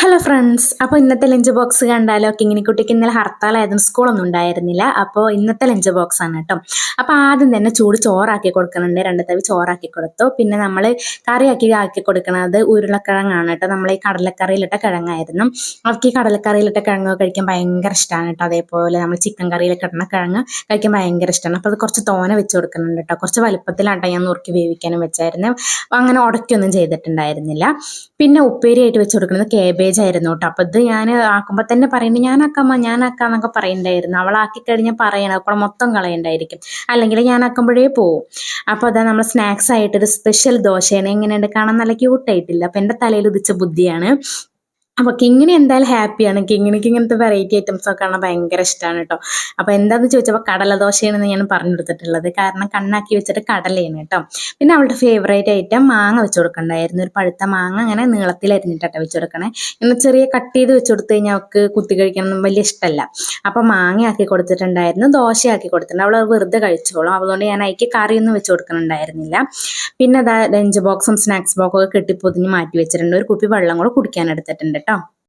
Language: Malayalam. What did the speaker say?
ഹലോ ഫ്രണ്ട്സ്, അപ്പോൾ ഇന്നത്തെ ലഞ്ച് ബോക്സ് കണ്ടാലോ? കിങ്ങിണിക്കുട്ടിക്ക് ഇന്നലെ ഹർത്താലായതുകൊണ്ട് സ്കൂളൊന്നും ഉണ്ടായിരുന്നില്ല. അപ്പോൾ ഇന്നത്തെ ലഞ്ച് ബോക്സ് ആണ് കേട്ടോ. അപ്പോൾ ആദ്യം തന്നെ ചൂട് ചോറാക്കി കൊടുക്കുന്നുണ്ട്. 2 തവി ചോറാക്കി കൊടുത്തു. പിന്നെ നമ്മൾ ആക്കി കൊടുക്കുന്നത് ഉരുളക്കിഴങ്ങാണ് കേട്ടോ. നമ്മൾ ഈ കടലക്കറിയിലിട്ട കിഴങ്ങായിരുന്നു. അവർക്ക് ഈ കടലക്കറിയിലിട്ട കിഴങ്ങ് കഴിക്കാൻ ഭയങ്കര ഇഷ്ടമാണ് കേട്ടോ. അതേപോലെ നമ്മൾ ചിക്കൻ കറിയിലൊക്കെ ഇടുന്ന കിഴങ്ങ് കഴിക്കാൻ ഭയങ്കര ഇഷ്ടമാണ്. അപ്പോൾ അത് കുറച്ച് തോനെ വെച്ച് കൊടുക്കുന്നുണ്ട് കേട്ടോ. കുറച്ച് വലുപ്പത്തിലാട്ടോ ഞാൻ നുറുക്കി വേവിക്കാനും വെച്ചായിരുന്നു. അപ്പോൾ അങ്ങനെ ഉടയ്ക്കൊന്നും ചെയ്തിട്ടുണ്ടായിരുന്നില്ല. പിന്നെ ഉപ്പേരിയായിട്ട് വെച്ച് കൊടുക്കുന്നത് കേബേജ് ആയിരുന്നു കേട്ടോ. അപ്പോൾ ഇത് ഞാൻ ആക്കുമ്പോൾ തന്നെ പറയുന്നത് ഞാനാക്കാന്നൊക്കെ പറയുന്നുണ്ടായിരുന്നു. അവളാക്കി കഴിഞ്ഞാൽ പറയണം, അപ്പോൾ മൊത്തം കളയണ്ടായിരിക്കും, അല്ലെങ്കിൽ ഞാനാക്കുമ്പോഴേ പോവും. അപ്പോൾ അതാ നമ്മൾ സ്നാക്സ് ആയിട്ടൊരു സ്പെഷ്യൽ ദോശയാണ്. എങ്ങനെയുണ്ട്, കാണാൻ നല്ല ക്യൂട്ടായിട്ടില്ല. അപ്പം എൻ്റെ തലയിൽ ഉദിച്ച ബുദ്ധിയാണ്. അപ്പോൾ കിങ്ങിണി എന്തായാലും ഹാപ്പിയാണ്. കിങ്ങിണിക്ക് ഇങ്ങനത്തെ വെറൈറ്റി ഐറ്റംസ് ഒക്കെ കാണാൻ ഭയങ്കര ഇഷ്ടമാണ് കേട്ടോ. അപ്പോൾ എന്താണെന്ന് ചോദിച്ചപ്പോൾ കടലദോശയാണെന്ന് ഞാൻ പറഞ്ഞു കൊടുത്തിട്ടുള്ളത്, കാരണം കണ്ണാക്കി വെച്ചിട്ട് കടലയാണ് കേട്ടോ. പിന്നെ അവളുടെ ഫേവറേറ്റ് ഐറ്റം മാങ്ങ വെച്ച് കൊടുക്കണ്ടായിരുന്നു. ഒരു പഴുത്ത മാങ്ങ അങ്ങനെ നീളത്തിൽ അരിഞ്ഞിട്ടാണ് വെച്ച് കൊടുക്കണേ. ഇന്ന് ചെറിയ കട്ട് ചെയ്ത് വെച്ച് കൊടുത്തു കഴിഞ്ഞാൽ അവൾക്ക് കുത്തി കഴിക്കാനൊന്നും വലിയ ഇഷ്ടമല്ല. അപ്പോൾ മാങ്ങയാക്കി കൊടുത്തിട്ടുണ്ടായിരുന്നു, ദോശയാക്കി കൊടുത്തിട്ടുണ്ട്. അവൾ വെറുതെ കഴിച്ചോളും. അതുകൊണ്ട് ഞാൻ അതിലേക്ക് കറിയൊന്നും വെച്ച് കൊടുക്കുന്നുണ്ടായിരുന്നില്ല. പിന്നെ അതാ ലഞ്ച് ബോക്സും സ്നാക്സ് ബോക്സും ഒക്കെ കെട്ടിപ്പൊതിഞ്ഞ് മാറ്റി വെച്ചിട്ടുണ്ട്. ഒരു കുപ്പി വെള്ളം കൂടെ കുടിക്കാൻ എടുത്തിട്ടുണ്ട് കേട്ടോ.